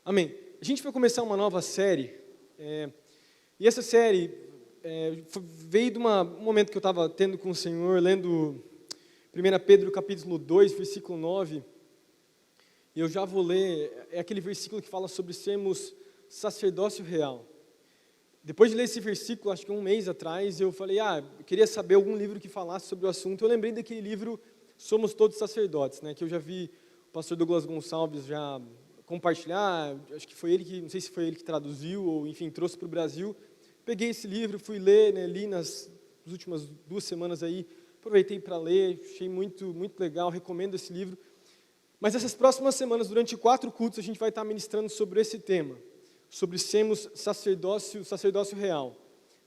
Amém. A gente vai começar uma nova série, e essa série veio de um momento que eu estava tendo com o Senhor, lendo 1 Pedro capítulo 2, versículo 9, e eu já vou ler, é aquele versículo que fala sobre sermos sacerdócio real. Depois de ler esse versículo, acho que um mês atrás, eu falei, eu queria saber algum livro que falasse sobre o assunto. Eu lembrei daquele livro Somos Todos Sacerdotes, que eu já vi o pastor Douglas Gonçalves já compartilhar, acho que foi ele que, não sei se foi ele que traduziu, ou enfim, trouxe para o Brasil. Peguei esse livro, fui ler, li nas últimas 2 semanas aí, aproveitei para ler, achei muito, muito legal, recomendo esse livro. Mas essas próximas semanas, durante 4 cultos, a gente vai estar ministrando sobre esse tema, sobre sermos sacerdócio real.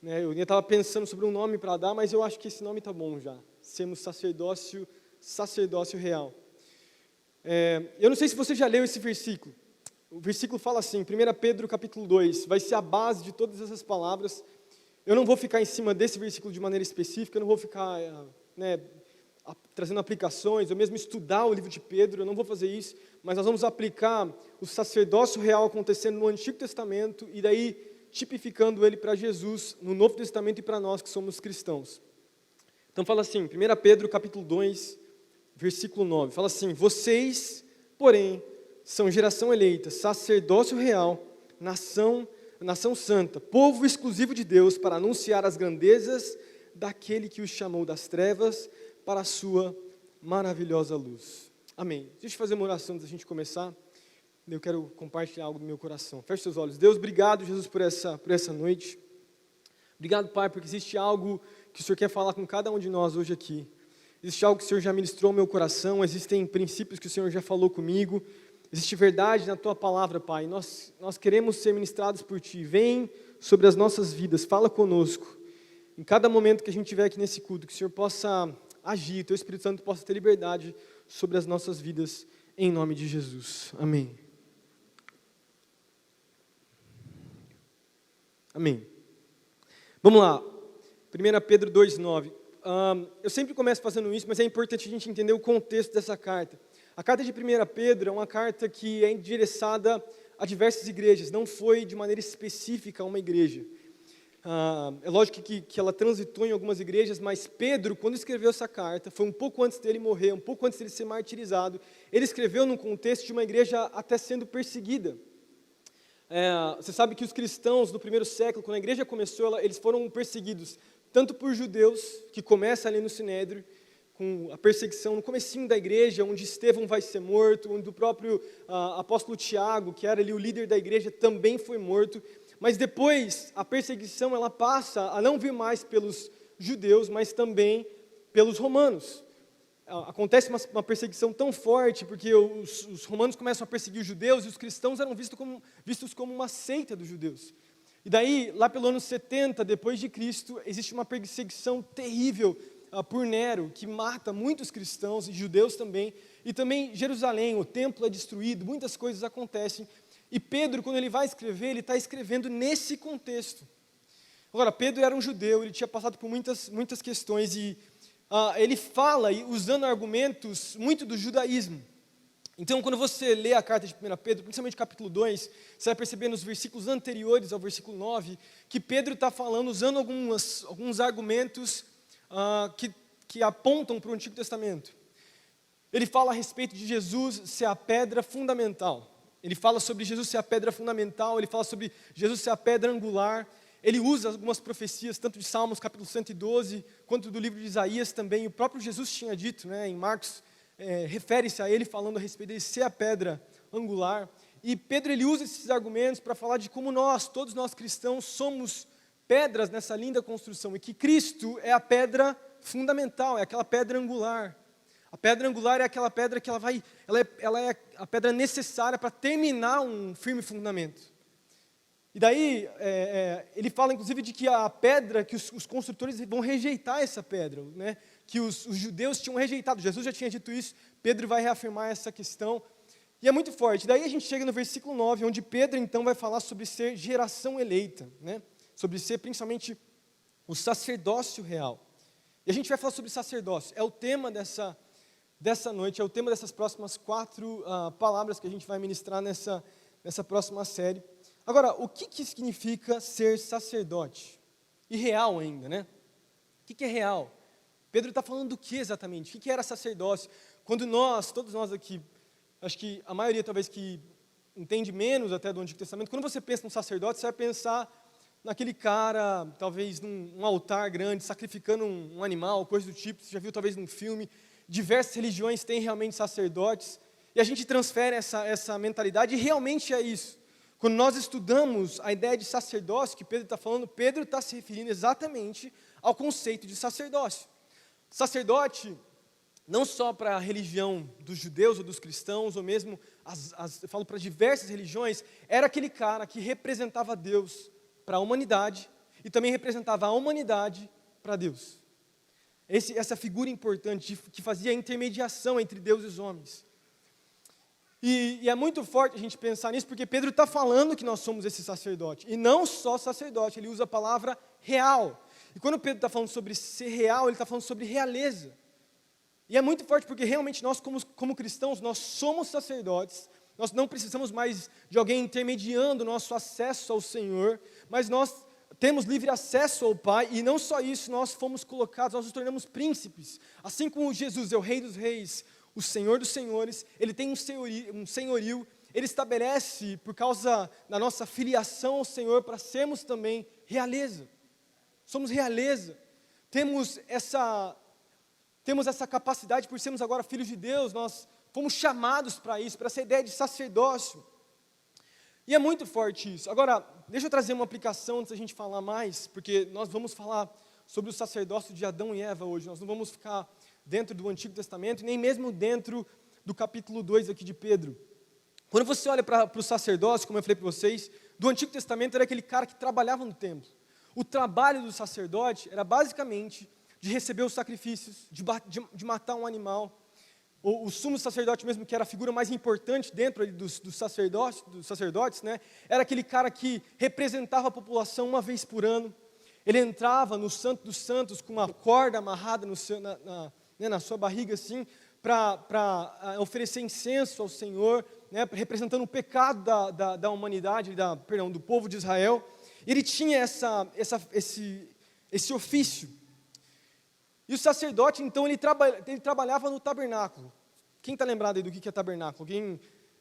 Eu ainda estava pensando sobre um nome para dar, mas eu acho que esse nome está bom já, sermos sacerdócio real. Eu não sei se você já leu esse versículo. O versículo fala assim, 1 Pedro capítulo 2, vai ser a base de todas essas palavras. Eu não vou ficar em cima desse versículo de maneira específica, eu não vou ficar trazendo aplicações, ou mesmo estudar o livro de Pedro, eu não vou fazer isso, mas nós vamos aplicar o sacerdócio real acontecendo no Antigo Testamento, e daí tipificando ele para Jesus no Novo Testamento e para nós que somos cristãos. Então fala assim, 1 Pedro capítulo 2, versículo 9, fala assim, vocês, porém, são geração eleita, sacerdócio real, nação santa, povo exclusivo de Deus, para anunciar as grandezas daquele que os chamou das trevas para a sua maravilhosa luz. Amém. Deixa eu fazer uma oração antes da gente começar. Eu quero compartilhar algo do meu coração. Feche seus olhos. Deus, obrigado, Jesus, por essa noite. Obrigado, Pai, porque existe algo que o Senhor quer falar com cada um de nós hoje aqui. Existe algo que o Senhor já ministrou no meu coração, existem princípios que o Senhor já falou comigo, existe verdade na Tua palavra, Pai. Nós queremos ser ministrados por Ti. Vem sobre as nossas vidas, fala conosco. Em cada momento que a gente estiver aqui nesse culto, que o Senhor possa agir, Teu Espírito Santo possa ter liberdade sobre as nossas vidas, em nome de Jesus. Amém. Amém. Vamos lá. 1 Pedro 2,9. Eu sempre começo fazendo isso, mas é importante a gente entender o contexto dessa carta. A carta de 1 Pedro é uma carta que é endereçada a diversas igrejas, não foi de maneira específica a uma igreja. É lógico que ela transitou em algumas igrejas, mas Pedro, quando escreveu essa carta, foi um pouco antes dele morrer, um pouco antes dele ser martirizado, ele escreveu num contexto de uma igreja até sendo perseguida. Você sabe que os cristãos do primeiro século, quando a igreja começou, eles foram perseguidos tanto por judeus, que começa ali no Sinédrio, com a perseguição no comecinho da igreja, onde Estevão vai ser morto, onde o próprio apóstolo Tiago, que era ali o líder da igreja, também foi morto. Mas depois, a perseguição ela passa a não vir mais pelos judeus, mas também pelos romanos. Acontece uma perseguição tão forte, porque os romanos começam a perseguir os judeus, e os cristãos eram vistos como uma seita dos judeus. E daí, lá pelo ano 70 depois de Cristo, existe uma perseguição terrível por Nero, que mata muitos cristãos e judeus também, e também Jerusalém, o templo é destruído, muitas coisas acontecem, e Pedro, quando ele vai escrever, ele está escrevendo nesse contexto. Agora, Pedro era um judeu, ele tinha passado por muitas questões, e ele fala, usando argumentos muito do judaísmo. Então, quando você lê a carta de 1 Pedro, principalmente capítulo 2, você vai perceber nos versículos anteriores ao versículo 9, que Pedro está falando, usando alguns argumentos que apontam para o Antigo Testamento. Ele fala a respeito de Jesus ser a pedra fundamental. Ele fala sobre Jesus ser a pedra fundamental, ele fala sobre Jesus ser a pedra angular. Ele usa algumas profecias, tanto de Salmos capítulo 112, quanto do livro de Isaías também. O próprio Jesus tinha dito, em Marcos, refere-se a ele falando a respeito de ser a pedra angular. E Pedro ele usa esses argumentos para falar de como todos nós cristãos, somos pedras nessa linda construção, e que Cristo é a pedra fundamental, é aquela pedra angular. A pedra angular é aquela pedra que ela é a pedra necessária para terminar um firme fundamento. E daí, ele fala inclusive de que a pedra, que os construtores vão rejeitar essa pedra, que os judeus tinham rejeitado. Jesus já tinha dito isso, Pedro vai reafirmar essa questão, e é muito forte. Daí a gente chega no versículo 9, onde Pedro então vai falar sobre ser geração eleita, sobre ser principalmente o sacerdócio real. E a gente vai falar sobre sacerdócio, é o tema dessa noite, é o tema dessas próximas 4 palavras que a gente vai ministrar nessa próxima série. Agora, o que significa ser sacerdote? E real ainda, né? O que é real? Pedro está falando do que exatamente? O que era sacerdócio? Quando todos nós aqui, acho que a maioria talvez que entende menos até do Antigo Testamento, quando você pensa num sacerdote, você vai pensar naquele cara, talvez num altar grande, sacrificando um animal, coisa do tipo, você já viu talvez num filme. Diversas religiões têm realmente sacerdotes, e a gente transfere essa mentalidade, e realmente é isso. Quando nós estudamos a ideia de sacerdócio que Pedro está falando, Pedro está se referindo exatamente ao conceito de sacerdócio. Sacerdote, não só para a religião dos judeus ou dos cristãos, ou mesmo, eu falo para diversas religiões, era aquele cara que representava Deus para a humanidade e também representava a humanidade para Deus. Essa figura importante que fazia a intermediação entre Deus e os homens. E é muito forte a gente pensar nisso, porque Pedro está falando que nós somos esse sacerdote. E não só sacerdote, ele usa a palavra real. E quando Pedro está falando sobre ser real, ele está falando sobre realeza. E é muito forte porque realmente nós, como cristãos, nós somos sacerdotes. Nós não precisamos mais de alguém intermediando o nosso acesso ao Senhor, mas nós temos livre acesso ao Pai, e não só isso, nós fomos colocados, nós nos tornamos príncipes. Assim como Jesus é o Rei dos Reis, o Senhor dos Senhores, Ele tem um senhorio, Ele estabelece, por causa da nossa filiação ao Senhor, para sermos também realeza. Somos realeza. Temos essa capacidade, por sermos agora filhos de Deus, nós fomos chamados para isso, para essa ideia de sacerdócio. E é muito forte isso. Agora, deixa eu trazer uma aplicação antes da gente falar mais, porque nós vamos falar sobre o sacerdócio de Adão e Eva hoje. Nós não vamos ficar dentro do Antigo Testamento, nem mesmo dentro do capítulo 2 aqui de Pedro. Quando você olha para o sacerdócio, como eu falei para vocês, do Antigo Testamento era aquele cara que trabalhava no templo. O trabalho do sacerdote era basicamente de receber os sacrifícios, de matar um animal. O sumo sacerdote mesmo, que era a figura mais importante dentro dos sacerdotes, né, era aquele cara que representava a população uma vez por ano. Ele entrava no Santo dos Santos com uma corda amarrada na sua barriga, assim, para oferecer incenso ao Senhor, né, representando o pecado da humanidade, do povo de Israel. Ele tinha esse ofício. E o sacerdote, então, ele trabalhava no tabernáculo. Quem está lembrado aí do que é tabernáculo?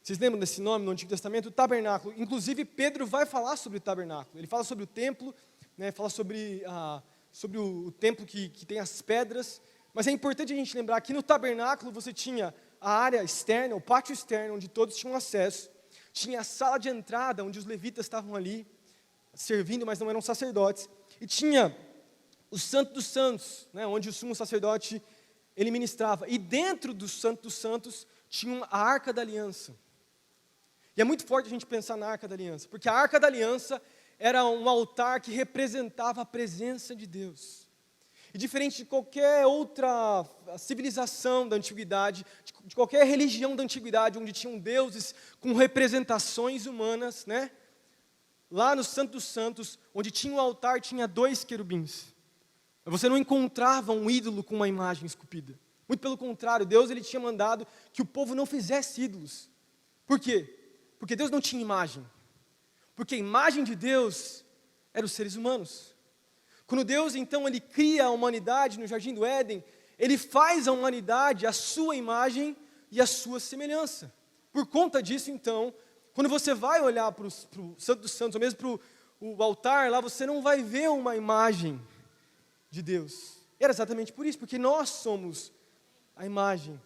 Vocês lembram desse nome no Antigo Testamento? O tabernáculo. Inclusive, Pedro vai falar sobre o tabernáculo. Ele fala sobre o templo, né, fala sobre o templo que tem as pedras. Mas é importante a gente lembrar que no tabernáculo você tinha a área externa, o pátio externo, onde todos tinham acesso. Tinha a sala de entrada, onde os levitas estavam ali, servindo, mas não eram sacerdotes. E tinha o Santo dos Santos, né, onde o sumo sacerdote, ele ministrava. E dentro do Santo dos Santos, tinha a Arca da Aliança. E é muito forte a gente pensar na Arca da Aliança, porque a Arca da Aliança era um altar que representava a presença de Deus. E diferente de qualquer outra civilização da antiguidade, de qualquer religião da antiguidade, onde tinham deuses com representações humanas, né? Lá no Santo dos Santos, onde tinha o altar, tinha 2 querubins. Você não encontrava um ídolo com uma imagem esculpida. Muito pelo contrário, Deus ele tinha mandado que o povo não fizesse ídolos. Por quê? Porque Deus não tinha imagem. Porque a imagem de Deus eram os seres humanos. Quando Deus, então, ele cria a humanidade no Jardim do Éden, ele faz a humanidade a sua imagem e a sua semelhança. Por conta disso, então, quando você vai olhar para o Santo dos Santos, ou mesmo para o altar lá, você não vai ver uma imagem de Deus. Era exatamente por isso, porque nós somos a imagem,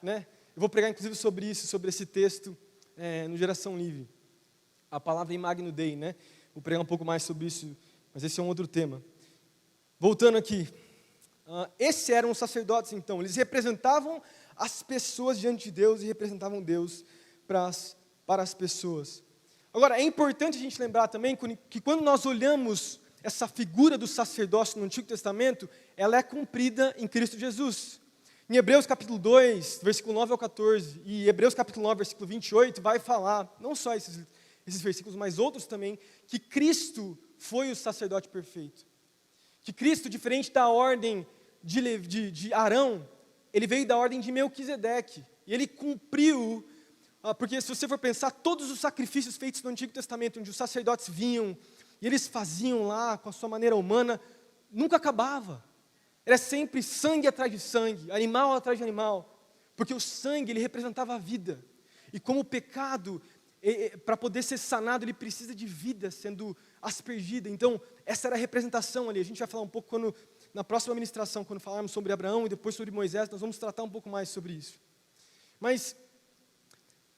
né? Eu vou pregar inclusive sobre isso, sobre esse texto no Geração Livre. A palavra Imagno Dei, né? Vou pregar um pouco mais sobre isso, mas esse é um outro tema. Voltando aqui, esses eram os sacerdotes então, eles representavam as pessoas diante de Deus e representavam Deus para as pessoas. Agora, é importante a gente lembrar também que quando nós olhamos essa figura do sacerdócio no Antigo Testamento, ela é cumprida em Cristo Jesus. Em Hebreus capítulo 2, versículo 9 ao 14, e Hebreus capítulo 9, versículo 28, vai falar, não só esses versículos, mas outros também, que Cristo foi o sacerdote perfeito. Que Cristo, diferente da ordem de Arão, ele veio da ordem de Melquisedeque, e ele cumpriu porque se você for pensar, todos os sacrifícios feitos no Antigo Testamento, onde os sacerdotes vinham, e eles faziam lá, com a sua maneira humana, nunca acabava. Era sempre sangue atrás de sangue, animal atrás de animal, porque o sangue, ele representava a vida. E como o pecado, para poder ser sanado, ele precisa de vida sendo aspergida. Então, essa era a representação ali. A gente vai falar um pouco na próxima ministração, quando falarmos sobre Abraão e depois sobre Moisés, nós vamos tratar um pouco mais sobre isso. Mas,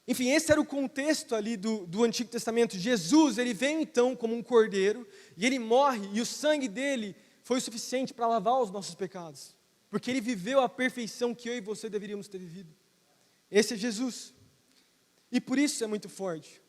enfim, esse era o contexto ali do Antigo Testamento. Jesus, ele veio então como um cordeiro, e ele morre, e o sangue dele foi o suficiente para lavar os nossos pecados. Porque ele viveu a perfeição que eu e você deveríamos ter vivido. Esse é Jesus. E por isso é muito forte.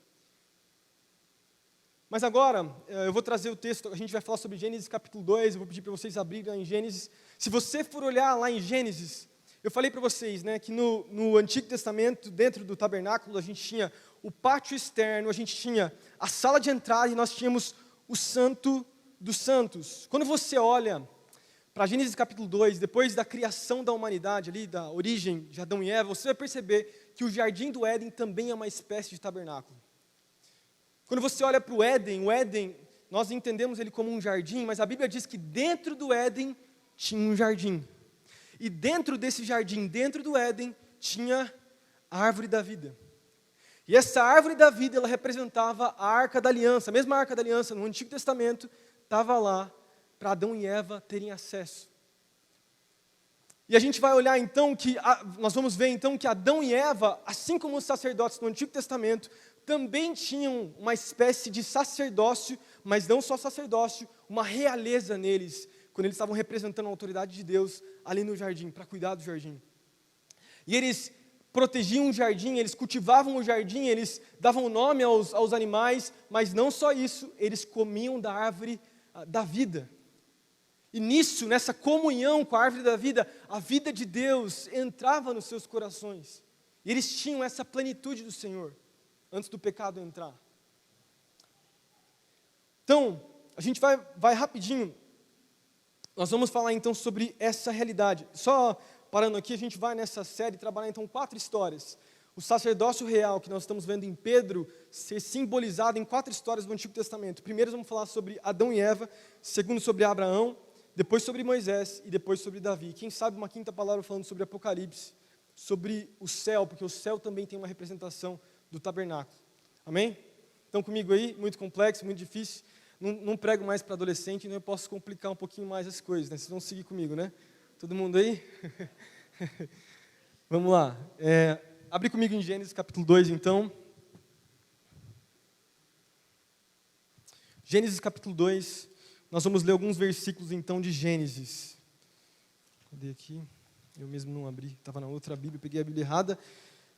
Mas agora, eu vou trazer o texto, a gente vai falar sobre Gênesis capítulo 2, eu vou pedir para vocês abrirem lá em Gênesis. Se você for olhar lá em Gênesis, eu falei para vocês, né, que no Antigo Testamento, dentro do tabernáculo, a gente tinha o pátio externo, a gente tinha a sala de entrada e nós tínhamos o Santo dos Santos. Quando você olha para Gênesis capítulo 2, depois da criação da humanidade ali, da origem de Adão e Eva, você vai perceber que o Jardim do Éden também é uma espécie de tabernáculo. Quando você olha para o Éden, nós entendemos ele como um jardim, mas a Bíblia diz que dentro do Éden tinha um jardim. E dentro desse jardim, dentro do Éden, tinha a árvore da vida. E essa árvore da vida, ela representava a Arca da Aliança. A mesma Arca da Aliança, no Antigo Testamento, estava lá para Adão e Eva terem acesso. E a gente vai olhar então nós vamos ver então que Adão e Eva, assim como os sacerdotes no Antigo Testamento, também tinham uma espécie de sacerdócio, mas não só sacerdócio, uma realeza neles, quando eles estavam representando a autoridade de Deus ali no jardim, para cuidar do jardim. E eles protegiam o jardim, eles cultivavam o jardim, eles davam nome aos animais, mas não só isso, eles comiam da árvore da vida. E nisso, nessa comunhão com a árvore da vida, a vida de Deus entrava nos seus corações. E eles tinham essa plenitude do Senhor, antes do pecado entrar. Então, a gente vai rapidinho. Nós vamos falar então sobre essa realidade. Só parando aqui, a gente vai nessa série trabalhar então 4 histórias. O sacerdócio real que nós estamos vendo em Pedro ser simbolizado em 4 histórias do Antigo Testamento. Primeiro vamos falar sobre Adão e Eva, segundo sobre Abraão, depois sobre Moisés e depois sobre Davi. Quem sabe uma 5ª palavra falando sobre Apocalipse, sobre o céu, porque o céu também tem uma representação do tabernáculo. Amém? Estão comigo aí? Muito complexo, muito difícil. Não prego mais para adolescente, então eu posso complicar um pouquinho mais as coisas, né? Vocês vão seguir comigo, né? Todo mundo aí? Vamos lá. Abre comigo em Gênesis capítulo 2, então. Gênesis capítulo 2. Nós vamos ler alguns versículos, então, de Gênesis. Cadê aqui? Eu mesmo não abri, estava na outra Bíblia, peguei a Bíblia errada.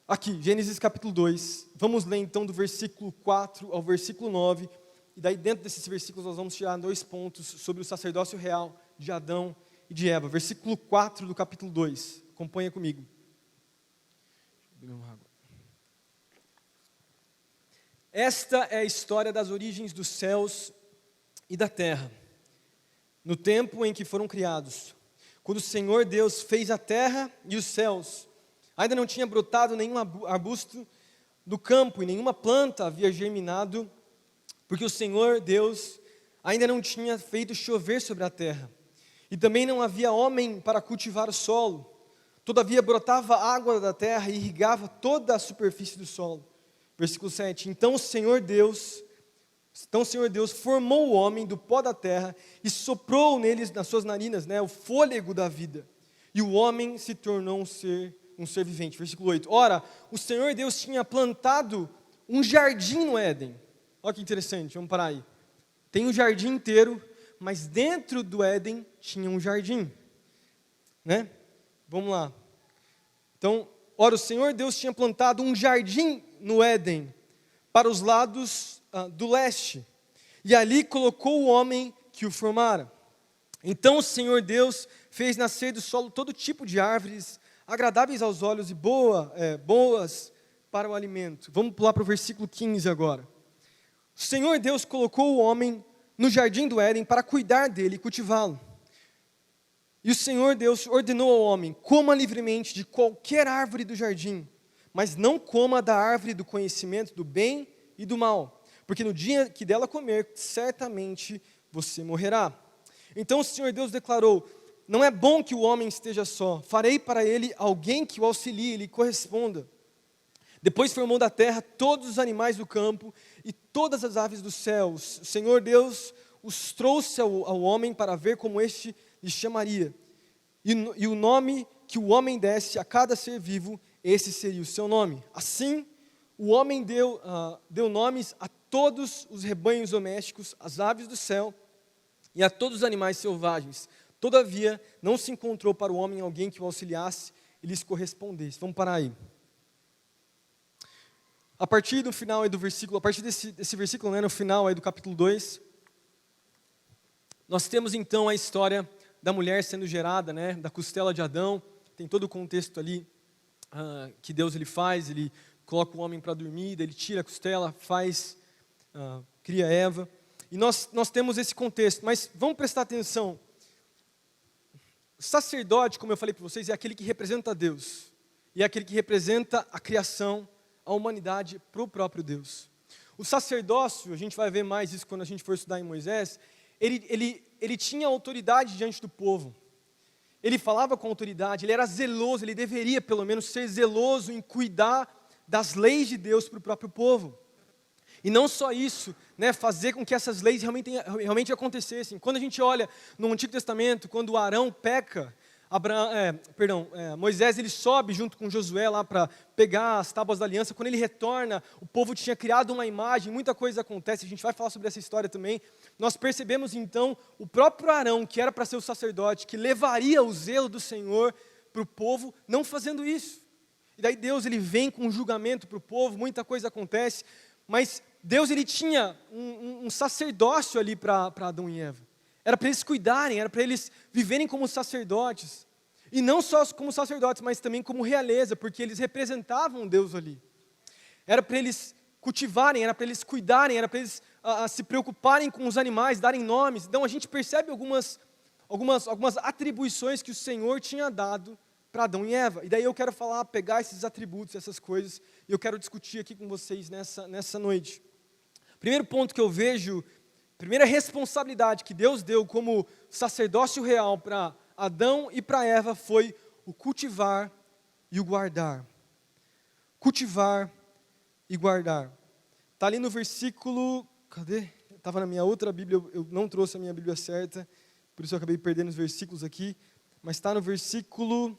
Aqui, Gênesis capítulo 2. Vamos ler, então, do versículo 4 ao versículo 9. E daí, dentro desses versículos, nós vamos tirar 2 pontos sobre o sacerdócio real de Adão e de Eva. Versículo 4 do capítulo 2. Acompanha comigo. Esta é a história das origens dos céus e da terra, no tempo em que foram criados. Quando o Senhor Deus fez a terra e os céus, ainda não tinha brotado nenhum arbusto do campo e nenhuma planta havia germinado, porque o Senhor Deus ainda não tinha feito chover sobre a terra, e também não havia homem para cultivar o solo. Todavia brotava água da terra e irrigava toda a superfície do solo. Versículo 7. Então o Senhor Deus formou o homem do pó da terra e soprou neles, nas suas narinas, o fôlego da vida. E o homem se tornou um ser vivente. Versículo 8. Ora, o Senhor Deus tinha plantado um jardim no Éden. Olha que interessante, vamos parar aí. Tem um jardim inteiro, mas dentro do Éden tinha um jardim. Vamos lá. Então, ora, o Senhor Deus tinha plantado um jardim no Éden, para os lados do leste, e ali colocou o homem que o formara. Então o Senhor Deus fez nascer do solo todo tipo de árvores, agradáveis aos olhos e boas para o alimento. Vamos pular para o versículo 15 agora. O Senhor Deus colocou o homem no jardim do Éden para cuidar dele e cultivá-lo. E o Senhor Deus ordenou ao homem: coma livremente de qualquer árvore do jardim, mas não coma da árvore do conhecimento do bem e do mal, porque no dia que dela comer, certamente você morrerá. Então o Senhor Deus declarou: não é bom que o homem esteja só, farei para ele alguém que o auxilie e lhe corresponda. Depois formou da terra todos os animais do campo e todas as aves dos céus. O Senhor Deus os trouxe ao homem para ver como este lhe chamaria. E o nome que o homem desse a cada ser vivo, esse seria o seu nome. Assim, o homem deu nomes a todos os rebanhos domésticos, às aves do céu e a todos os animais selvagens. Todavia, não se encontrou para o homem alguém que o auxiliasse e lhes correspondesse. Vamos parar aí. A partir do final aí do versículo, a partir desse versículo, no final aí do capítulo 2, nós temos então a história da mulher sendo gerada, da costela de Adão. Tem todo o contexto ali que Deus ele faz, ele coloca o homem para dormir, daí ele tira a costela, cria Eva. E nós temos esse contexto, mas vamos prestar atenção. O sacerdote, como eu falei para vocês, é aquele que representa Deus. E é aquele que representa a criação, a humanidade para o próprio Deus. O sacerdócio, a gente vai ver mais isso quando a gente for estudar em Moisés, ele tinha autoridade diante do povo. Ele falava com autoridade, ele era zeloso, ele deveria pelo menos ser zeloso em cuidar das leis de Deus para o próprio povo. E não só isso, fazer com que essas leis realmente acontecessem. Quando a gente olha no Antigo Testamento, quando Arão peca, Moisés ele sobe junto com Josué lá para pegar as tábuas da aliança. Quando ele retorna, o povo tinha criado uma imagem, muita coisa acontece, a gente vai falar sobre essa história também. Nós percebemos então o próprio Arão, que era para ser o sacerdote, que levaria o zelo do Senhor para o povo, não fazendo isso. E daí Deus ele vem com um julgamento para o povo, muita coisa acontece, mas Deus ele tinha um sacerdócio ali para Adão e Eva. Era para eles cuidarem, era para eles viverem como sacerdotes. E não só como sacerdotes, mas também como realeza, porque eles representavam Deus ali. Era para eles cultivarem, era para eles cuidarem, era para eles se preocuparem com os animais, darem nomes. Então a gente percebe algumas atribuições que o Senhor tinha dado para Adão e Eva. E daí eu quero pegar esses atributos, essas coisas, e eu quero discutir aqui com vocês nessa noite. Primeiro ponto que eu vejo, primeira responsabilidade que Deus deu como sacerdócio real para Adão e para Eva foi o cultivar e o guardar. Cultivar e guardar. Está ali no versículo, cadê? Estava na minha outra Bíblia, eu não trouxe a minha Bíblia certa, por isso eu acabei perdendo os versículos aqui, mas está no versículo,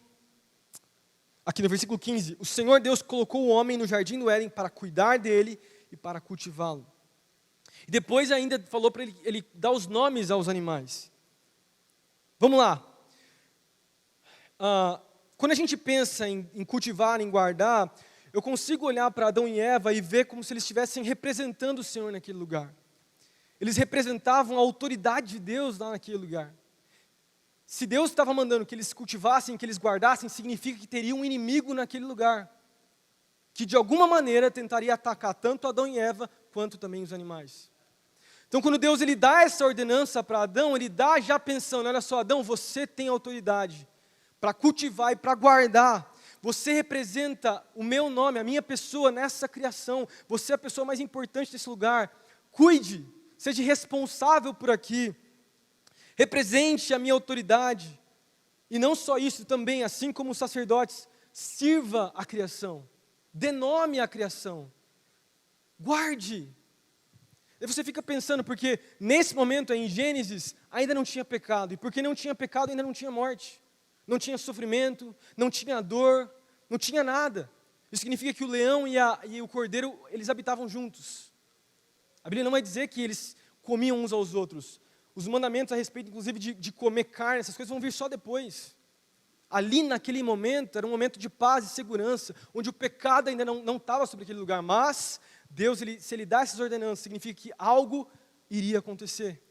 aqui no versículo 15, o Senhor Deus colocou o homem no jardim do Éden para cuidar dele e para cultivá-lo. E depois ainda falou para ele dar os nomes aos animais. Vamos lá. Quando a gente pensa em cultivar, em guardar, eu consigo olhar para Adão e Eva e ver como se eles estivessem representando o Senhor naquele lugar. Eles representavam a autoridade de Deus lá naquele lugar. Se Deus estava mandando que eles cultivassem, que eles guardassem, significa que teria um inimigo naquele lugar, que de alguma maneira tentaria atacar tanto Adão e Eva, quanto também os animais. Então quando Deus ele dá essa ordenança para Adão, ele dá já pensando, olha só Adão, você tem autoridade para cultivar e para guardar. Você representa o meu nome, a minha pessoa nessa criação. Você é a pessoa mais importante desse lugar. Cuide, seja responsável por aqui. Represente a minha autoridade. E não só isso, também, assim como os sacerdotes, sirva a criação. Dê nome à criação. Guarde. Aí você fica pensando, porque nesse momento em Gênesis ainda não tinha pecado. E porque não tinha pecado ainda não tinha morte. Não tinha sofrimento, não tinha dor, não tinha nada. Isso significa que o leão e o cordeiro, eles habitavam juntos. A Bíblia não vai dizer que eles comiam uns aos outros. Os mandamentos a respeito, inclusive, de comer carne, essas coisas vão vir só depois. Ali, naquele momento, era um momento de paz e segurança, onde o pecado ainda não estava sobre aquele lugar. Mas Deus, se Ele dá essas ordenanças, significa que algo iria acontecer.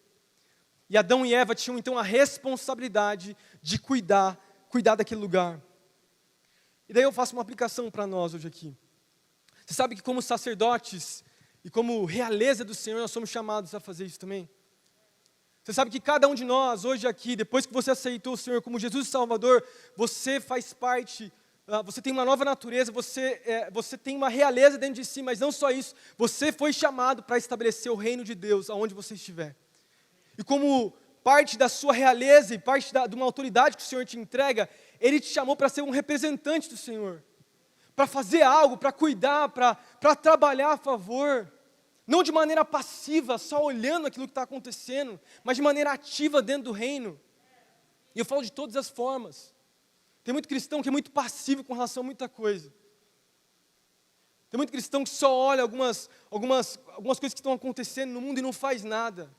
E Adão e Eva tinham, então, a responsabilidade de cuidar daquele lugar. E daí eu faço uma aplicação para nós hoje aqui. Você sabe que como sacerdotes e como realeza do Senhor, nós somos chamados a fazer isso também? Você sabe que cada um de nós, hoje aqui, depois que você aceitou o Senhor como Jesus e Salvador, você faz parte você tem uma nova natureza, você tem uma realeza dentro de si, mas não só isso, você foi chamado para estabelecer o reino de Deus aonde você estiver. E como parte da sua realeza e parte de uma autoridade que o Senhor te entrega, Ele te chamou para ser um representante do Senhor, para fazer algo, para cuidar, para trabalhar a favor, não de maneira passiva, só olhando aquilo que está acontecendo, mas de maneira ativa dentro do reino. E eu falo de todas as formas. Tem muito cristão que é muito passivo com relação a muita coisa. Tem muito cristão que só olha algumas coisas que estão acontecendo no mundo e não faz nada.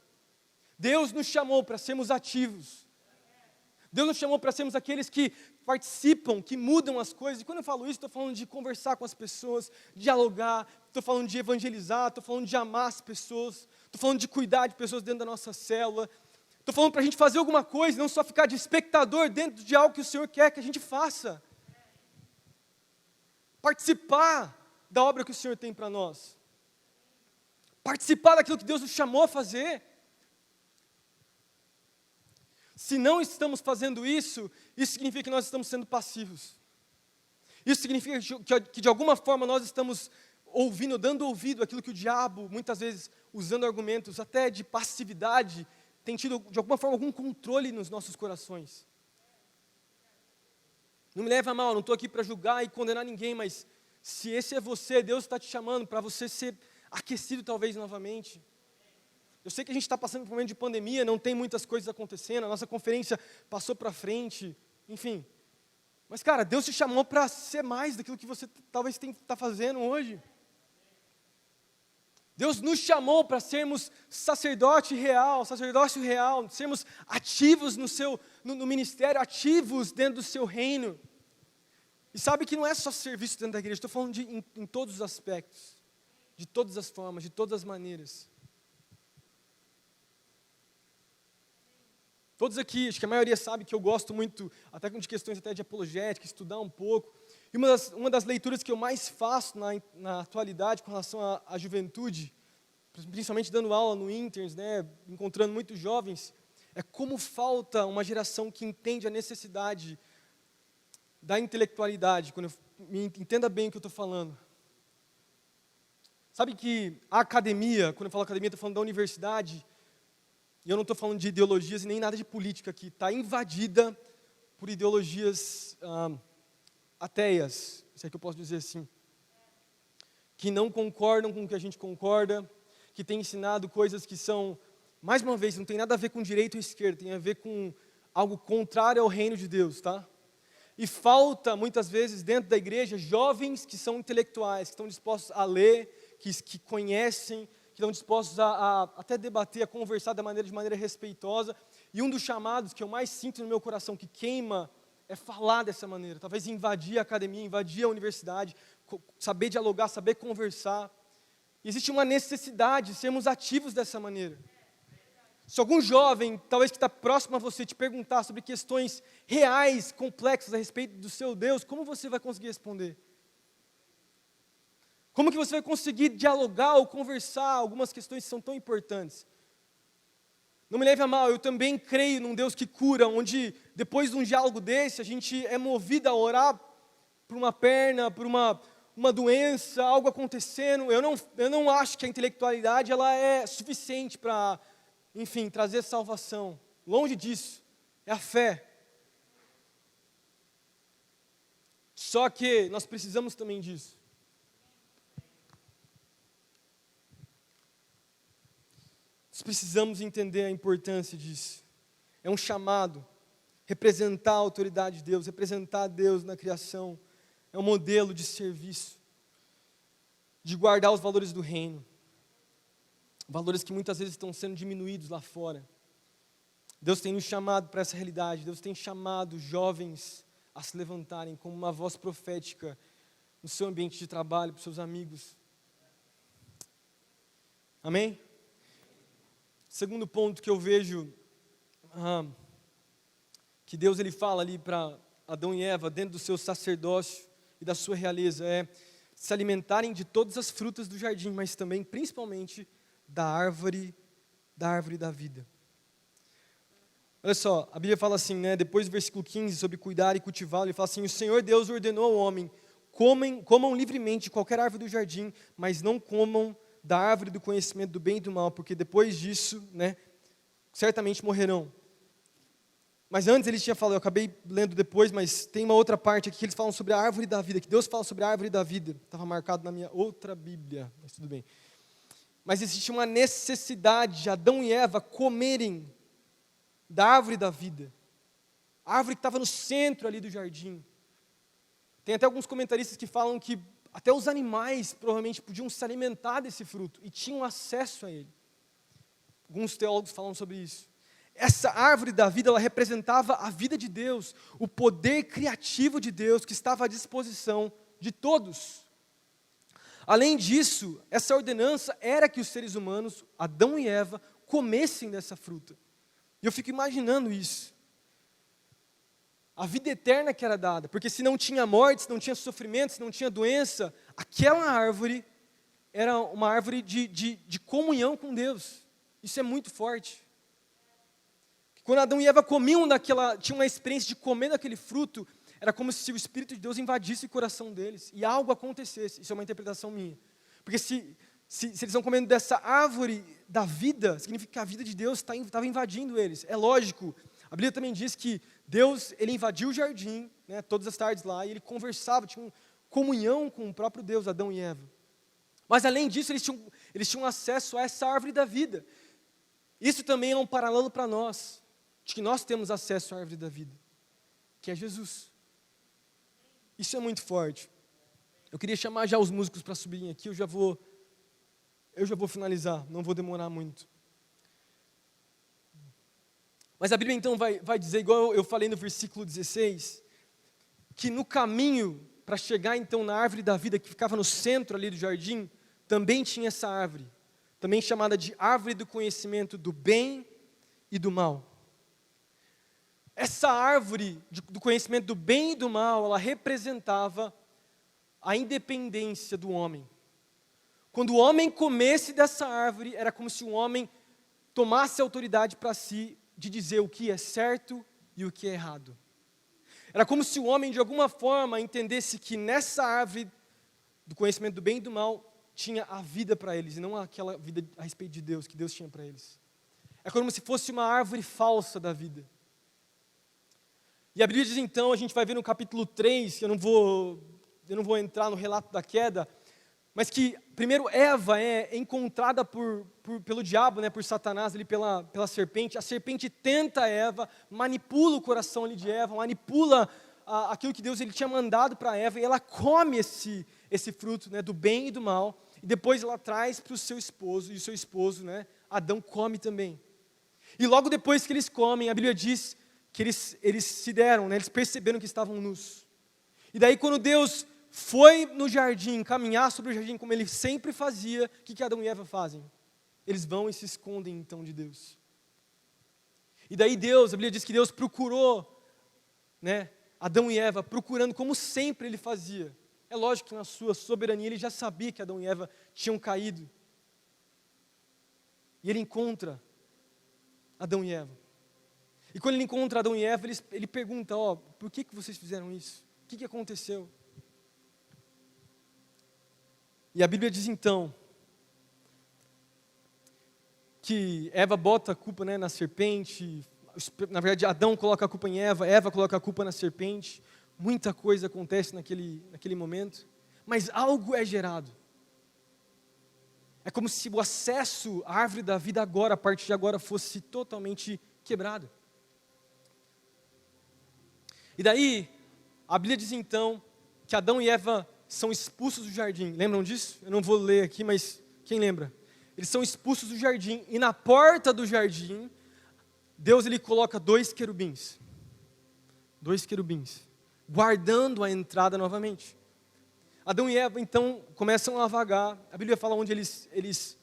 Deus nos chamou para sermos ativos. Deus nos chamou para sermos aqueles que participam, que mudam as coisas. E quando eu falo isso, estou falando de conversar com as pessoas, dialogar, estou falando de evangelizar, estou falando de amar as pessoas, estou falando de cuidar de pessoas dentro da nossa célula. Estou falando para a gente fazer alguma coisa, não só ficar de espectador dentro de algo que o Senhor quer que a gente faça. Participar da obra que o Senhor tem para nós. Participar daquilo que Deus nos chamou a fazer. Se não estamos fazendo isso, isso significa que nós estamos sendo passivos. Isso significa que de alguma forma nós estamos ouvindo, dando ouvido àquilo que o diabo, muitas vezes usando argumentos até de passividade, tem tido de alguma forma algum controle nos nossos corações. Não me leva a mal, não estou aqui para julgar e condenar ninguém, mas se esse é você, Deus está te chamando para você ser aquecido talvez novamente. Eu sei que a gente está passando por um momento de pandemia, não tem muitas coisas acontecendo, a nossa conferência passou para frente, enfim. Mas, cara, Deus te chamou para ser mais daquilo que você talvez está fazendo hoje. Deus nos chamou para sermos sacerdócio real, sermos ativos no ministério, ativos dentro do seu reino. E sabe que não é só serviço dentro da igreja, estou falando em todos os aspectos, de todas as formas, de todas as maneiras. Todos aqui, acho que a maioria sabe que eu gosto muito, até de questões até de apologética, estudar um pouco. E uma das leituras que eu mais faço na atualidade com relação à juventude, principalmente dando aula no Interns, né, encontrando muitos jovens, é como falta uma geração que entende a necessidade da intelectualidade, entenda bem o que eu estou falando. Sabe que a academia, quando eu falo academia, estou falando da universidade, e eu não estou falando de ideologias e nem nada de política aqui, está invadida por ideologias ateias, se é que eu posso dizer assim, que não concordam com o que a gente concorda, que têm ensinado coisas que são, mais uma vez, não tem nada a ver com direita ou esquerda, tem a ver com algo contrário ao reino de Deus, tá? E falta, muitas vezes, dentro da igreja, jovens que são intelectuais, que estão dispostos a ler, que conhecem, que estão dispostos a até debater, a conversar de maneira respeitosa. E um dos chamados que eu mais sinto no meu coração, que queima, é falar dessa maneira. Talvez invadir a academia, invadir a universidade, saber dialogar, saber conversar. E existe uma necessidade de sermos ativos dessa maneira. Se algum jovem, talvez que está próximo a você, te perguntar sobre questões reais, complexas a respeito do seu Deus, como você vai conseguir responder? Como que você vai conseguir dialogar ou conversar algumas questões que são tão importantes? Não me leve a mal, eu também creio num Deus que cura, onde depois de um diálogo desse, a gente é movido a orar por uma perna, por uma doença, algo acontecendo. Eu não acho que a intelectualidade ela é suficiente para, enfim, trazer salvação. Longe disso, é a fé. Só que nós precisamos também disso. Nós precisamos entender a importância disso. É um chamado, representar a autoridade de Deus, representar Deus na criação. É um modelo de serviço, de guardar os valores do reino. Valores que muitas vezes estão sendo diminuídos lá fora. Deus tem nos chamado para essa realidade. Deus tem chamado jovens a se levantarem como uma voz profética no seu ambiente de trabalho, para os seus amigos. Amém? Segundo ponto que eu vejo, que Deus ele fala ali para Adão e Eva, dentro do seu sacerdócio e da sua realeza, é se alimentarem de todas as frutas do jardim, mas também, principalmente, da árvore da vida. Olha só, a Bíblia fala assim, né, depois do versículo 15, sobre cuidar e cultivá-lo, ele fala assim, o Senhor Deus ordenou ao homem, comam livremente de qualquer árvore do jardim, mas não comam da árvore do conhecimento do bem e do mal, porque depois disso, né, certamente morrerão. Mas antes ele tinha falado, eu acabei lendo depois, mas tem uma outra parte aqui que eles falam sobre a árvore da vida, que Deus fala sobre a árvore da vida. Estava marcado na minha outra Bíblia, mas tudo bem. Mas existe uma necessidade de Adão e Eva comerem da árvore da vida. A árvore que estava no centro ali do jardim. Tem até alguns comentaristas que falam que até os animais provavelmente podiam se alimentar desse fruto e tinham acesso a ele. Alguns teólogos falam sobre isso. Essa árvore da vida, ela representava a vida de Deus, o poder criativo de Deus que estava à disposição de todos. Além disso, essa ordenança era que os seres humanos, Adão e Eva, comessem dessa fruta. E eu fico imaginando isso. A vida eterna que era dada, porque se não tinha morte, se não tinha sofrimento, se não tinha doença, aquela árvore era uma árvore de comunhão com Deus. Isso é muito forte. Quando Adão e Eva comiam tinham uma experiência de comer daquele fruto, era como se o Espírito de Deus invadisse o coração deles e algo acontecesse. Isso é uma interpretação minha. Porque se eles estão comendo dessa árvore da vida, significa que a vida de Deus estava invadindo eles. É lógico. A Bíblia também diz que Deus, ele invadiu o jardim, né, todas as tardes lá, e ele conversava, tinha comunhão com o próprio Deus, Adão e Eva. Mas além disso, eles tinham acesso a essa árvore da vida. Isso também é um paralelo para nós, de que nós temos acesso à árvore da vida, que é Jesus. Isso é muito forte. Eu queria chamar já os músicos para subirem aqui, eu já vou finalizar, não vou demorar muito. Mas a Bíblia então vai dizer, igual eu falei no versículo 16, que no caminho para chegar então na árvore da vida que ficava no centro ali do jardim, também tinha essa árvore, também chamada de árvore do conhecimento do bem e do mal. Essa árvore do conhecimento do bem e do mal, ela representava a independência do homem. Quando o homem comesse dessa árvore, era como se o homem tomasse a autoridade para si de dizer o que é certo e o que é errado. Era como se o homem, de alguma forma, entendesse que nessa árvore do conhecimento do bem e do mal, tinha a vida para eles, e não aquela vida a respeito de Deus, que Deus tinha para eles. É como se fosse uma árvore falsa da vida. E a Bíblia diz então, a gente vai ver no capítulo 3, eu não vou entrar no relato da queda, mas que primeiro Eva é encontrada pelo diabo, né, por Satanás, ali pela serpente. A serpente tenta Eva, manipula o coração ali de Eva, manipula aquilo que Deus ele tinha mandado para Eva, e ela come esse fruto, né, do bem e do mal, e depois ela traz para o seu esposo, e o seu esposo, né, Adão, come também. E logo depois que eles comem, a Bíblia diz que eles se deram, né, eles perceberam que estavam nus. E daí quando Deus foi no jardim, caminhar sobre o jardim como ele sempre fazia, o que Adão e Eva fazem? Eles vão e se escondem então de Deus. E daí Deus, a Bíblia diz que Deus procurou, né, Adão e Eva, procurando como sempre ele fazia. É lógico que na sua soberania ele já sabia que Adão e Eva tinham caído. E ele encontra Adão e Eva. E quando ele encontra Adão e Eva, ele pergunta, por que vocês fizeram isso? O que aconteceu? E a Bíblia diz então, que Eva bota a culpa, né, na serpente, na verdade Adão coloca a culpa em Eva coloca a culpa na serpente, muita coisa acontece naquele momento, mas algo é gerado. É como se o acesso à árvore da vida agora, a partir de agora, fosse totalmente quebrado. E daí, a Bíblia diz então, que Adão e Eva são expulsos do jardim. Lembram disso? Eu não vou ler aqui, mas quem lembra? Eles são expulsos do jardim, e na porta do jardim, Deus ele coloca 2 querubins. 2 querubins, guardando a entrada novamente. Adão e Eva, então, começam a vagar. A Bíblia fala onde eles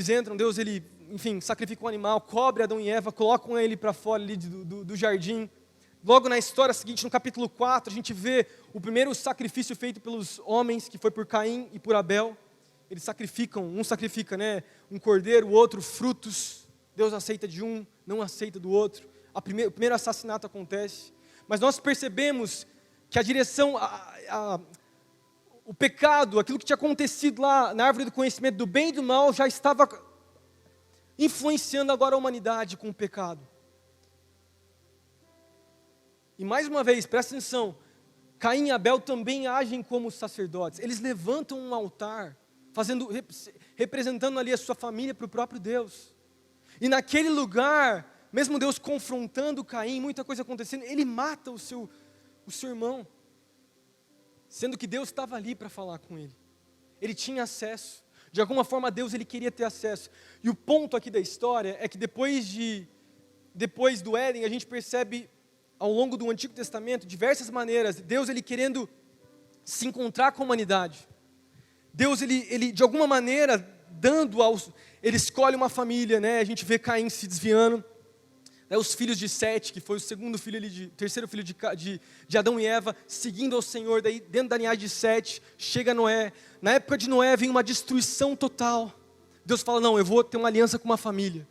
entram, Deus, ele, enfim, sacrifica um animal, cobre Adão e Eva, colocam ele para fora ali do jardim. Logo na história seguinte, no capítulo 4, a gente vê o primeiro sacrifício feito pelos homens, que foi por Caim e por Abel. Eles sacrificam, um sacrifica, né, um cordeiro, o outro frutos. Deus aceita de um, não aceita do outro. O primeiro assassinato acontece. Mas nós percebemos que a direção, o pecado, aquilo que tinha acontecido lá na árvore do conhecimento do bem e do mal, já estava influenciando agora a humanidade com o pecado. E mais uma vez, presta atenção, Caim e Abel também agem como sacerdotes. Eles levantam um altar, representando ali a sua família para o próprio Deus. E naquele lugar, mesmo Deus confrontando Caim, muita coisa acontecendo, ele mata o seu irmão. Sendo que Deus estava ali para falar com ele. Ele tinha acesso. De alguma forma Deus ele queria ter acesso. E o ponto aqui da história é que depois do Éden, a gente percebe ao longo do Antigo Testamento diversas maneiras, Deus ele querendo se encontrar com a humanidade. Deus ele de alguma maneira ele escolhe uma família, né? A gente vê Caim se desviando. Os filhos de Sete, que foi o terceiro filho de Adão e Eva, seguindo ao Senhor, daí dentro da linhagem de Sete, chega Noé. Na época de Noé vem uma destruição total. Deus fala, não, eu vou ter uma aliança com uma família.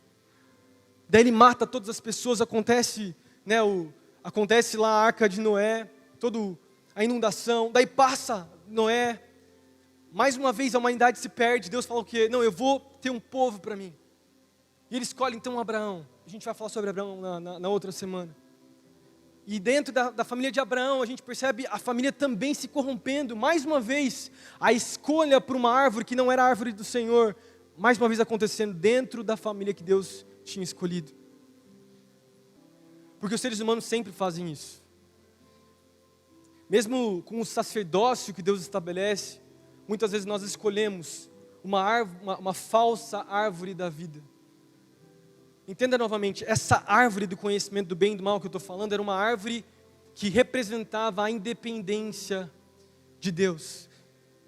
Daí ele mata todas as pessoas, acontece lá a arca de Noé, toda a inundação, daí passa Noé, mais uma vez a humanidade se perde, Deus fala o quê? Não, eu vou ter um povo para mim. E ele escolhe então Abraão. A gente vai falar sobre Abraão na outra semana. E dentro da família de Abraão, a gente percebe a família também se corrompendo. Mais uma vez, a escolha por uma árvore que não era a árvore do Senhor, mais uma vez acontecendo dentro da família que Deus tinha escolhido. Porque os seres humanos sempre fazem isso. Mesmo com o sacerdócio que Deus estabelece, muitas vezes nós escolhemos uma falsa árvore da vida. Entenda novamente, essa árvore do conhecimento do bem e do mal que eu estou falando, era uma árvore que representava a independência de Deus.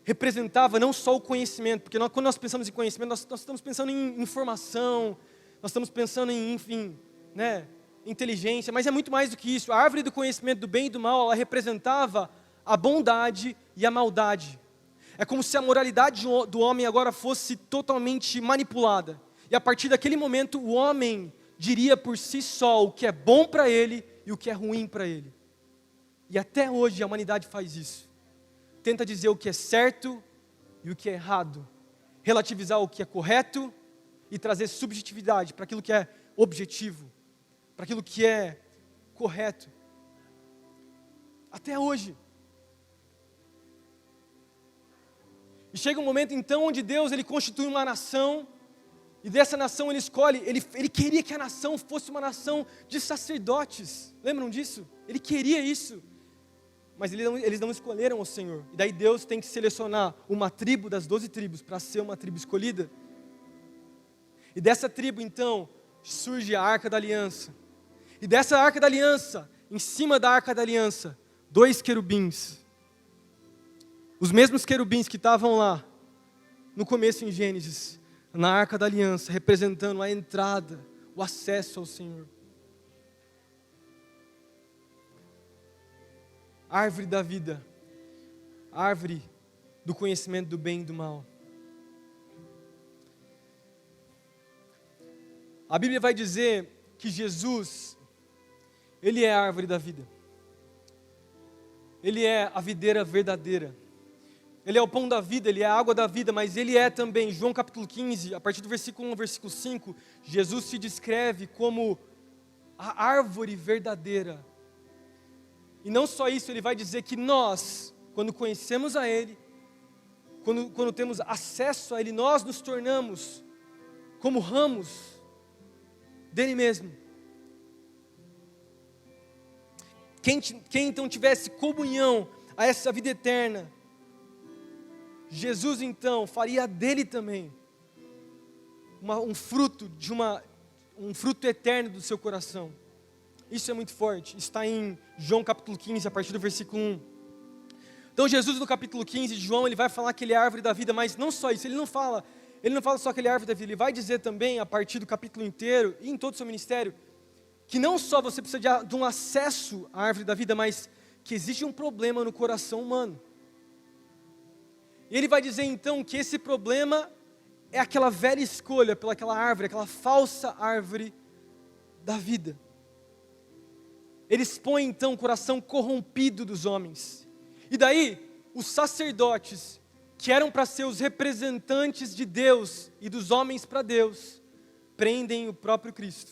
Representava não só o conhecimento, porque quando nós pensamos em conhecimento, nós estamos pensando em informação, nós estamos pensando em, inteligência, mas é muito mais do que isso. A árvore do conhecimento do bem e do mal, ela representava a bondade e a maldade. É como se a moralidade do homem agora fosse totalmente manipulada. E a partir daquele momento, o homem diria por si só o que é bom para ele e o que é ruim para ele. E até hoje a humanidade faz isso. Tenta dizer o que é certo e o que é errado. Relativizar o que é correto e trazer subjetividade para aquilo que é objetivo. Para aquilo que é correto. Até hoje. E chega um momento então onde Deus ele constitui uma nação. E dessa nação ele escolhe, ele queria que a nação fosse uma nação de sacerdotes. Lembram disso? Ele queria isso. Mas eles não escolheram o Senhor. E daí Deus tem que selecionar uma tribo das 12 tribos para ser uma tribo escolhida. E dessa tribo então surge a Arca da Aliança. E dessa Arca da Aliança, em cima da Arca da Aliança, 2 querubins. Os mesmos querubins que estavam lá no começo em Gênesis. Na Arca da Aliança, representando a entrada, o acesso ao Senhor. Árvore da vida, árvore do conhecimento do bem e do mal. A Bíblia vai dizer que Jesus, Ele é a árvore da vida. Ele é a videira verdadeira. Ele é o pão da vida, Ele é a água da vida, mas Ele é também, João capítulo 15, a partir do versículo 1 ao versículo 5, Jesus se descreve como a árvore verdadeira. E não só isso, Ele vai dizer que nós, quando conhecemos a Ele, quando temos acesso a Ele, nós nos tornamos como ramos dele mesmo. Quem então tivesse comunhão a essa vida eterna, Jesus então faria dele também um fruto eterno do seu coração. Isso é muito forte. Está em João capítulo 15, a partir do versículo 1. Então Jesus no capítulo 15 de João, ele vai falar que ele é a árvore da vida, mas não só isso, ele não fala só que ele é a árvore da vida, ele vai dizer também, a partir do capítulo inteiro, e em todo o seu ministério, que não só você precisa de um acesso à árvore da vida, mas que existe um problema no coração humano. E ele vai dizer então que esse problema é aquela velha escolha pelaquela árvore, aquela falsa árvore da vida. Ele expõe então o coração corrompido dos homens. E daí, os sacerdotes, que eram para ser os representantes de Deus e dos homens para Deus, prendem o próprio Cristo.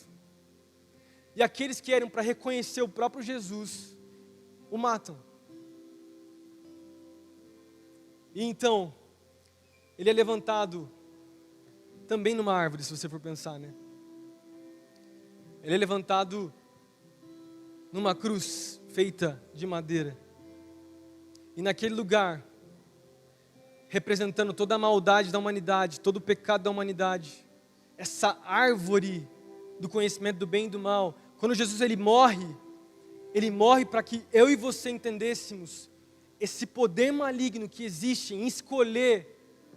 E aqueles que eram para reconhecer o próprio Jesus, o matam. E então, ele é levantado também numa árvore, se você for pensar, né? Ele é levantado numa cruz feita de madeira. E naquele lugar, representando toda a maldade da humanidade, todo o pecado da humanidade, essa árvore do conhecimento do bem e do mal, quando Jesus ele morre para que eu e você entendêssemos esse poder maligno que existe em escolher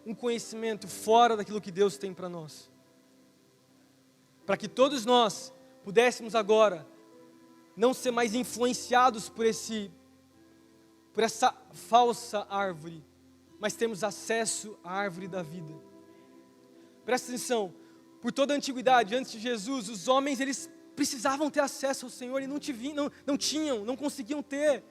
um conhecimento fora daquilo que Deus tem para nós. Para que todos nós pudéssemos agora não ser mais influenciados por essa falsa árvore, mas temos acesso à árvore da vida. Presta atenção, por toda a antiguidade, antes de Jesus, os homens eles precisavam ter acesso ao Senhor e não conseguiam ter.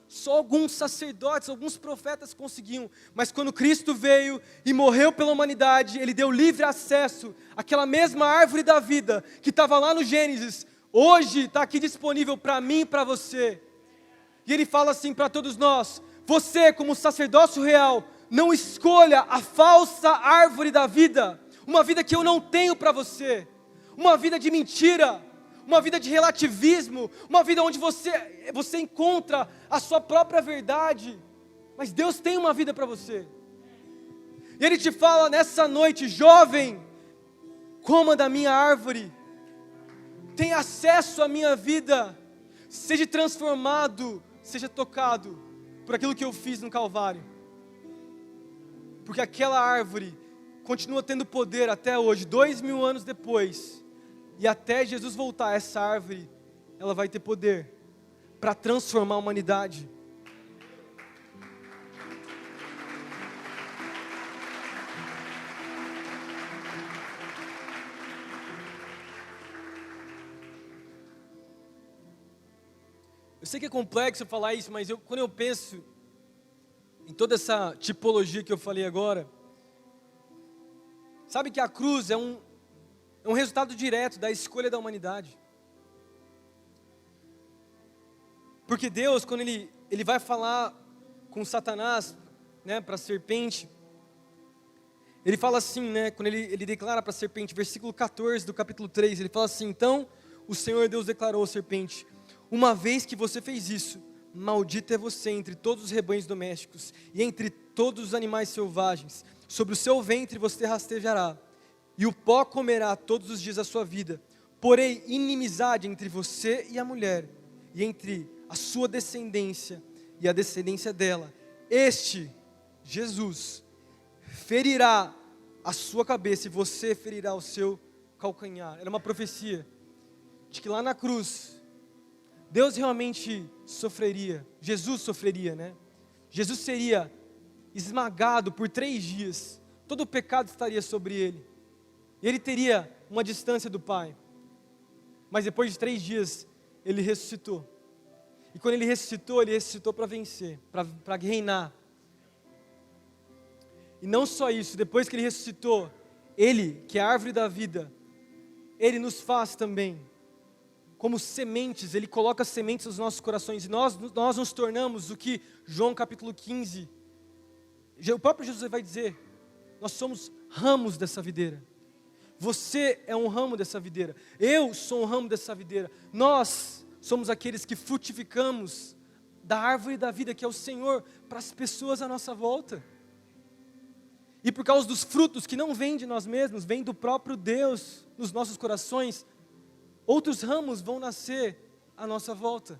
Só alguns sacerdotes, alguns profetas conseguiam, mas quando Cristo veio e morreu pela humanidade, Ele deu livre acesso àquela mesma árvore da vida, que estava lá no Gênesis, hoje está aqui disponível para mim e para você. E Ele fala assim para todos nós: você como sacerdócio real, não escolha a falsa árvore da vida, uma vida que eu não tenho para você, uma vida de mentira, uma vida de relativismo, uma vida onde você encontra a sua própria verdade, mas Deus tem uma vida para você. E Ele te fala nessa noite: jovem, coma da minha árvore, tenha acesso à minha vida, seja transformado, seja tocado por aquilo que eu fiz no Calvário, porque aquela árvore continua tendo poder até hoje, 2000 anos depois. E até Jesus voltar, essa árvore, ela vai ter poder para transformar a humanidade. Eu sei que é complexo falar isso, mas quando eu penso em toda essa tipologia que eu falei agora, sabe que a cruz é um resultado direto da escolha da humanidade. Porque Deus, quando Ele vai falar com Satanás, né, para a serpente, Ele fala assim, né, quando ele declara para a serpente, versículo 14 do capítulo 3, Ele fala assim: então o Senhor Deus declarou à serpente: uma vez que você fez isso, maldito é você entre todos os rebanhos domésticos e entre todos os animais selvagens, sobre o seu ventre você rastejará, e o pó comerá todos os dias da sua vida. Porém, inimizade entre você e a mulher, e entre a sua descendência e a descendência dela. Este, Jesus, ferirá a sua cabeça e você ferirá o seu calcanhar. Era uma profecia de que lá na cruz, Deus realmente sofreria, Jesus sofreria, né? Jesus seria esmagado por 3 dias, todo o pecado estaria sobre Ele. E Ele teria uma distância do Pai. Mas depois de 3 dias, Ele ressuscitou. E quando Ele ressuscitou para vencer, para reinar. E não só isso, depois que Ele ressuscitou, Ele, que é a árvore da vida, Ele nos faz também como sementes. Ele coloca sementes nos nossos corações. E nós nos tornamos o que João capítulo 15, o próprio Jesus vai dizer: nós somos ramos dessa videira. Você é um ramo dessa videira. Eu sou um ramo dessa videira. Nós somos aqueles que frutificamos da árvore da vida, que é o Senhor, para as pessoas à nossa volta. E por causa dos frutos que não vêm de nós mesmos, vêm do próprio Deus nos nossos corações, outros ramos vão nascer à nossa volta.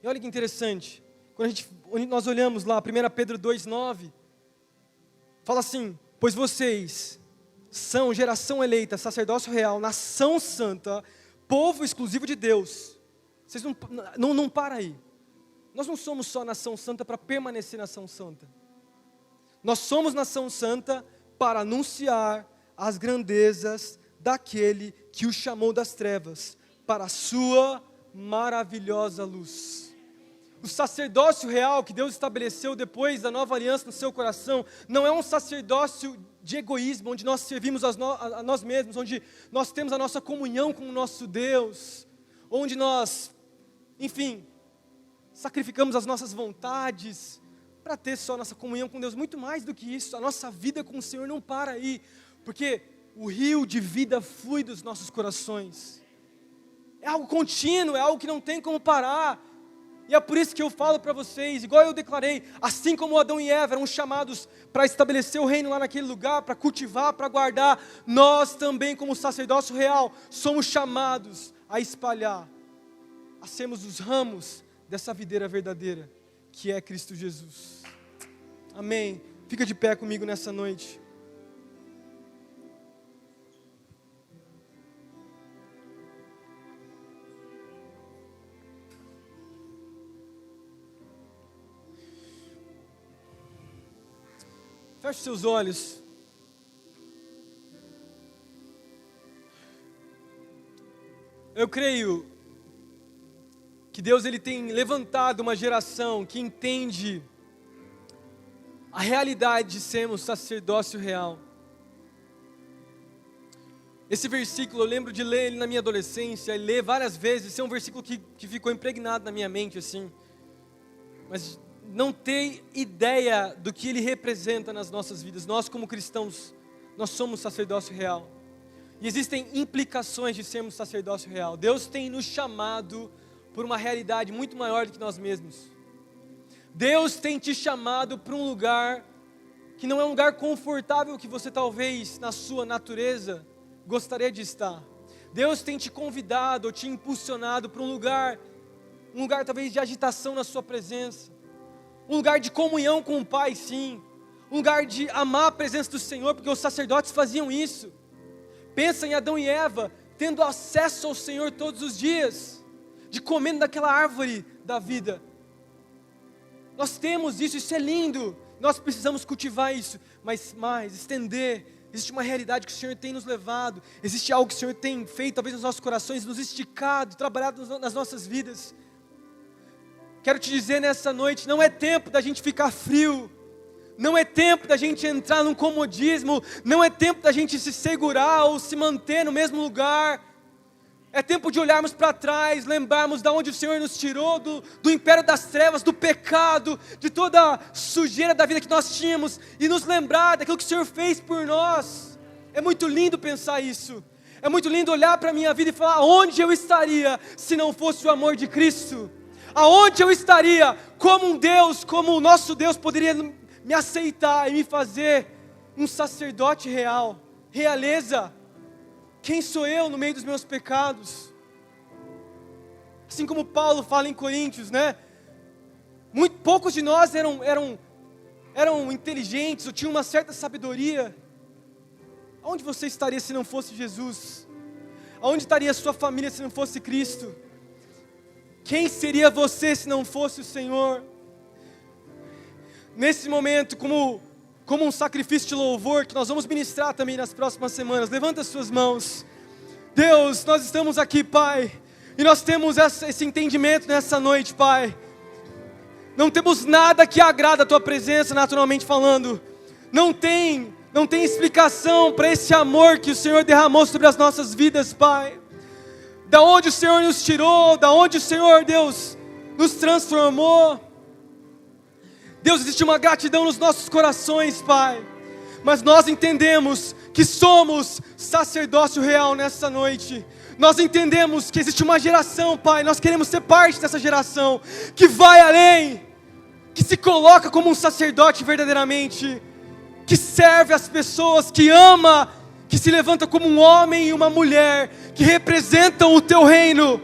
E olha que interessante, quando nós olhamos lá, 1 Pedro 2,9, fala assim: pois vocês são geração eleita, sacerdócio real, nação santa, povo exclusivo de Deus. Vocês não para aí. Nós não somos só nação santa para permanecer nação santa. Nós somos nação santa para anunciar as grandezas daquele que o chamou das trevas para a sua maravilhosa luz. O sacerdócio real que Deus estabeleceu depois da nova aliança no seu coração, não é um sacerdócio de egoísmo, onde nós servimos a nós mesmos, onde nós temos a nossa comunhão com o nosso Deus, onde nós, enfim, sacrificamos as nossas vontades para ter só a nossa comunhão com Deus. Muito mais do que isso, a nossa vida com o Senhor não para aí, porque o rio de vida flui dos nossos corações. É algo contínuo, é algo que não tem como parar. E é por isso que eu falo para vocês, igual eu declarei, assim como Adão e Eva eram chamados para estabelecer o reino lá naquele lugar, para cultivar, para guardar, nós também, como sacerdócio real, somos chamados a espalhar, a sermos os ramos dessa videira verdadeira, que é Cristo Jesus. Amém. Fica de pé comigo nessa noite. Feche seus olhos. Eu creio que Deus ele tem levantado uma geração que entende a realidade de sermos sacerdócio real. Esse versículo eu lembro de ler ele na minha adolescência, e ler várias vezes. Esse é um versículo que ficou impregnado na minha mente assim. Mas não ter ideia do que ele representa nas nossas vidas. Nós como cristãos, nós somos sacerdócio real. E existem implicações de sermos sacerdócio real. Deus tem nos chamado por uma realidade muito maior do que nós mesmos. Deus tem te chamado para um lugar que não é um lugar confortável que você talvez na sua natureza gostaria de estar. Deus tem te convidado ou te impulsionado para um lugar talvez de agitação na sua presença. Um lugar de comunhão com o Pai, sim. Um lugar de amar a presença do Senhor, porque os sacerdotes faziam isso. Pensa em Adão e Eva, tendo acesso ao Senhor todos os dias, de comendo daquela árvore da vida. Nós temos isso é lindo. Nós precisamos cultivar isso, mas mais, estender. Existe uma realidade que o Senhor tem nos levado. Existe algo que o Senhor tem feito, talvez nos nossos corações, nos esticado, trabalhado nas nossas vidas. Quero te dizer nessa noite, não é tempo da gente ficar frio, não é tempo da gente entrar num comodismo, não é tempo da gente se segurar ou se manter no mesmo lugar. É tempo de olharmos para trás, lembrarmos de onde o Senhor nos tirou, do império das trevas, do pecado, de toda a sujeira da vida que nós tínhamos, e nos lembrar daquilo que o Senhor fez por nós. É muito lindo pensar isso, é muito lindo olhar para a minha vida e falar, onde eu estaria se não fosse o amor de Cristo? Aonde eu estaria, como um Deus, como o nosso Deus poderia me aceitar e me fazer um sacerdote real, realeza? Quem sou eu no meio dos meus pecados? Assim como Paulo fala em Coríntios, né? Muito poucos de nós eram inteligentes ou tinham uma certa sabedoria. Aonde você estaria se não fosse Jesus? Aonde estaria a sua família se não fosse Cristo? Quem seria você se não fosse o Senhor? Nesse momento, como um sacrifício de louvor, que nós vamos ministrar também nas próximas semanas, levanta as suas mãos. Deus, nós estamos aqui, Pai, e nós temos esse entendimento nessa noite, Pai. Não temos nada que agrada a Tua presença, naturalmente falando. Não tem explicação para esse amor que o Senhor derramou sobre as nossas vidas, Pai. Da onde o Senhor nos tirou, da onde o Senhor, Deus, nos transformou. Deus, existe uma gratidão nos nossos corações, Pai. Mas nós entendemos que somos sacerdócio real nessa noite. Nós entendemos que existe uma geração, Pai, nós queremos ser parte dessa geração, que vai além, que se coloca como um sacerdote verdadeiramente, que serve as pessoas, que ama, que se levanta como um homem e uma mulher, que representam o Teu reino,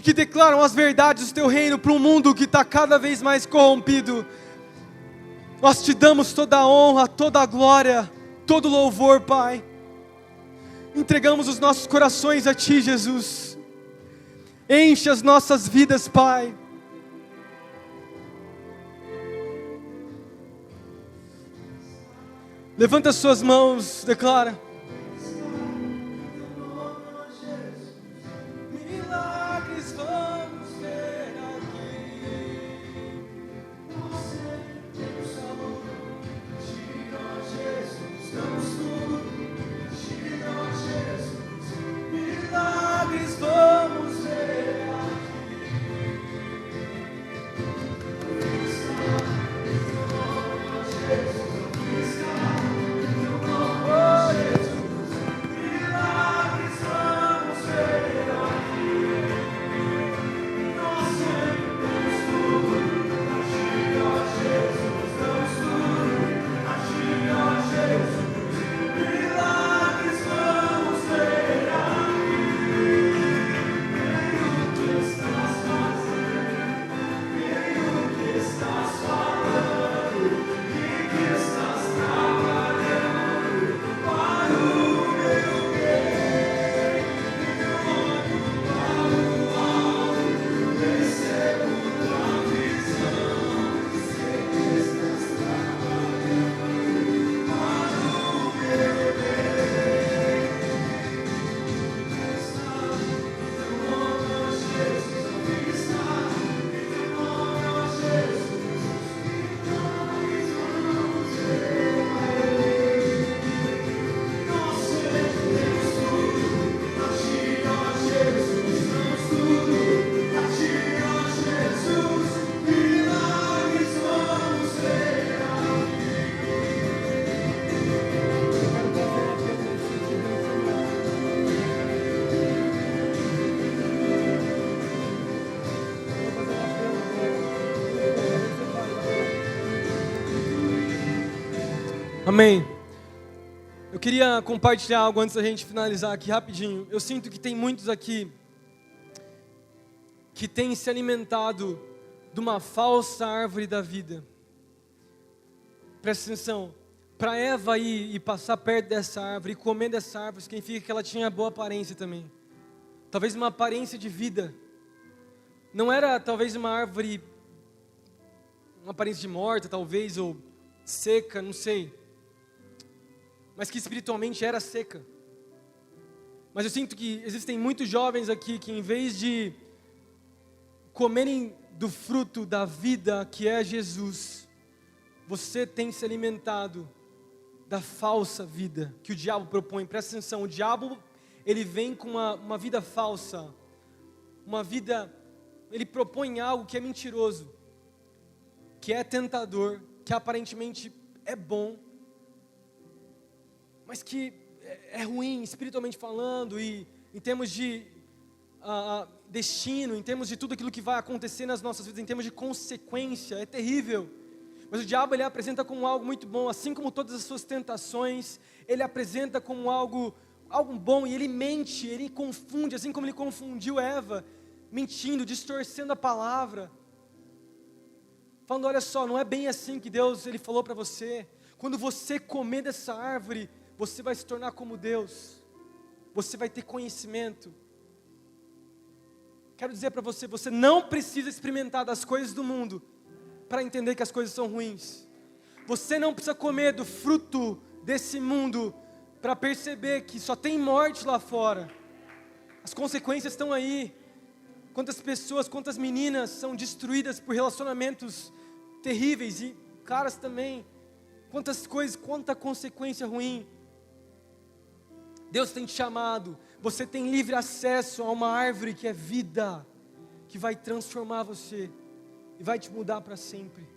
que declaram as verdades do Teu reino para um mundo que está cada vez mais corrompido. Nós Te damos toda a honra, toda a glória, todo o louvor, Pai. Entregamos os nossos corações a Ti, Jesus. Enche as nossas vidas, Pai. Levanta as suas mãos, declara. Amém. Eu queria compartilhar algo antes da gente finalizar aqui rapidinho. Eu sinto que tem muitos aqui que têm se alimentado de uma falsa árvore da vida. Presta atenção. Para Eva ir e passar perto dessa árvore e comer dessa árvore, significa que ela tinha boa aparência também. Talvez uma aparência de vida. Não era talvez uma árvore, uma aparência de morta, talvez, ou seca, não sei. Mas que espiritualmente era seca. Mas eu sinto que existem muitos jovens aqui que em vez de comerem do fruto da vida que é Jesus, você tem se alimentado da falsa vida que o diabo propõe. Presta atenção, o diabo, ele vem com uma vida falsa, uma vida, ele propõe algo que é mentiroso, que é tentador, que aparentemente é bom, mas que é ruim espiritualmente falando e em termos de destino, em termos de tudo aquilo que vai acontecer nas nossas vidas, em termos de consequência, é terrível. Mas o diabo, ele apresenta como algo muito bom, assim como todas as suas tentações, ele apresenta como algo bom, e ele mente, ele confunde, assim como ele confundiu Eva, mentindo, distorcendo a palavra, falando, olha só, não é bem assim que Deus, ele falou para você. Quando você comer dessa árvore, você vai se tornar como Deus, você vai ter conhecimento. Quero dizer para você, você não precisa experimentar das coisas do mundo para entender que as coisas são ruins. Você não precisa comer do fruto desse mundo para perceber que só tem morte lá fora. As consequências estão aí. Quantas pessoas, quantas meninas são destruídas por relacionamentos terríveis e caras também. Quantas coisas, quanta consequência ruim. Deus tem te chamado, você tem livre acesso a uma árvore que é vida, que vai transformar você e vai te mudar para sempre.